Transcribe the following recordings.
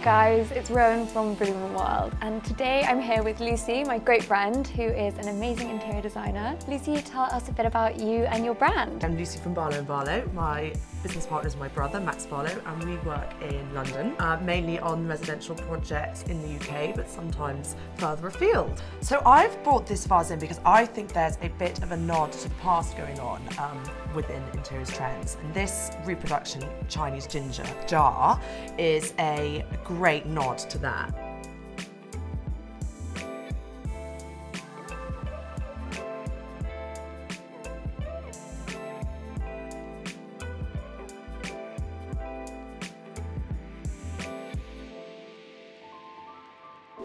guys, it's Rowan from Bloom World, and today I'm here with Lucy, my great friend, who is an amazing interior designer. Lucy, tell us a bit about you and your brand. I'm Lucy from Barlow Barlow. My business partner is my brother, Max Barlow, and we work in London, mainly on residential projects in the UK, but sometimes further afield. So I've brought this vase in because I think there's a bit of a nod to the past going on within interiors trends, and this reproduction Chinese ginger jar is a great nod to that.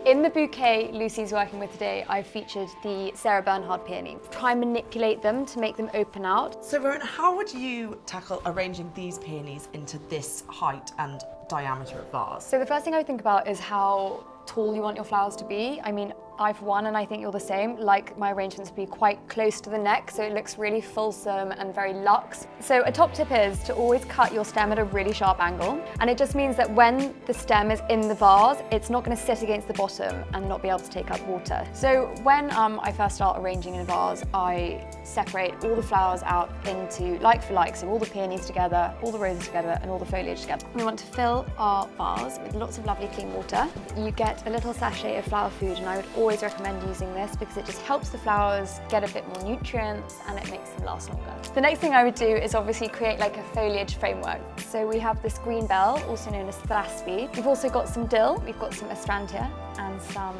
In the bouquet Lucy's working with today, I've featured the Sarah Bernhardt peony. Try and manipulate them to make them open out. So Rowan, how would you tackle arranging these peonies into this height and diameter of vase? So the first thing I would think about is how tall you want your flowers to be. I mean, I for one, and I think you're the same, like my arrangements to be quite close to the neck, so it looks really fulsome and very luxe. So a top tip is to always cut your stem at a really sharp angle, and it just means that when the stem is in the vase, it's not going to sit against the bottom and not be able to take up water. So when I first start arranging in a vase, I separate all the flowers out into like for like, so all the peonies together, all the roses together, and all the foliage together. We want to fill our vase with lots of lovely clean water. You get a little sachet of flower food, and I would always recommend using this because it just helps the flowers get a bit more nutrients and it makes them last longer. The next thing I would do is obviously create like a foliage framework. So we have this green bell, also known as thraspi. We've also got some dill, we've got some astrantia and some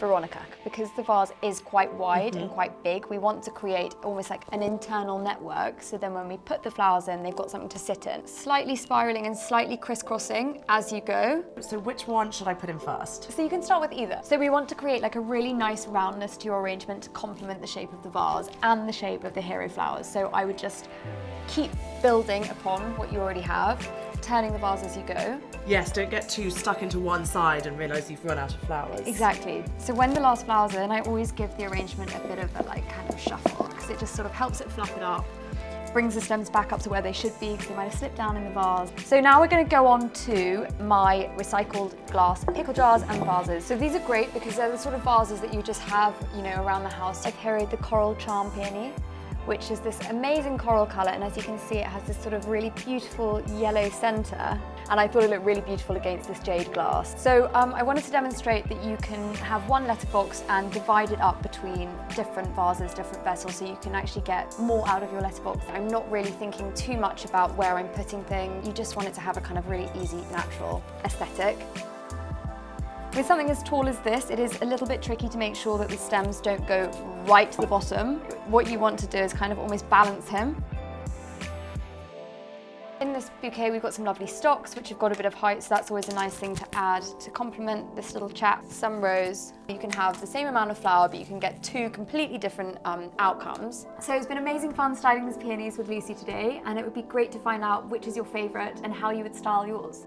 veronica. Because the vase is quite wide and quite big, we want to create almost like an internal network, so then when we put the flowers in, they've got something to sit in. Slightly spiraling and slightly crisscrossing as you go. So which one should I put in first? So you can start with either. So we want to create like a really nice roundness to your arrangement to complement the shape of the vase and the shape of the hero flowers. So I would just keep building upon what you already have, turning the vase as you go. Yes, don't get too stuck into one side and realise you've run out of flowers. Exactly. So when the last flowers are in, I always give the arrangement a bit of a like kind of shuffle, because it just sort of helps it fluff it up, brings the stems back up to where they should be because they might have slipped down in the vase. So now we're going to go on to my recycled glass pickle jars and vases. So these are great because they're the sort of vases that you just have, you know, around the house. I've heroed the Coral Charm Peony, which is this amazing coral colour, and as you can see it has this sort of really beautiful yellow centre, and I thought it looked really beautiful against this jade glass. So I wanted to demonstrate that you can have one letterbox and divide it up between different vases, different vessels, so you can actually get more out of your letterbox. I'm not really thinking too much about where I'm putting things, you just want it to have a kind of really easy, natural aesthetic. With something as tall as this, it is a little bit tricky to make sure that the stems don't go right to the bottom. What you want to do is kind of almost balance him. In this bouquet we've got some lovely stocks which have got a bit of height, so that's always a nice thing to add to complement this little chap. Some rose. You can have the same amount of flower but you can get two completely different outcomes. So it's been amazing fun styling these peonies with Lucy today, and it would be great to find out which is your favourite and how you would style yours.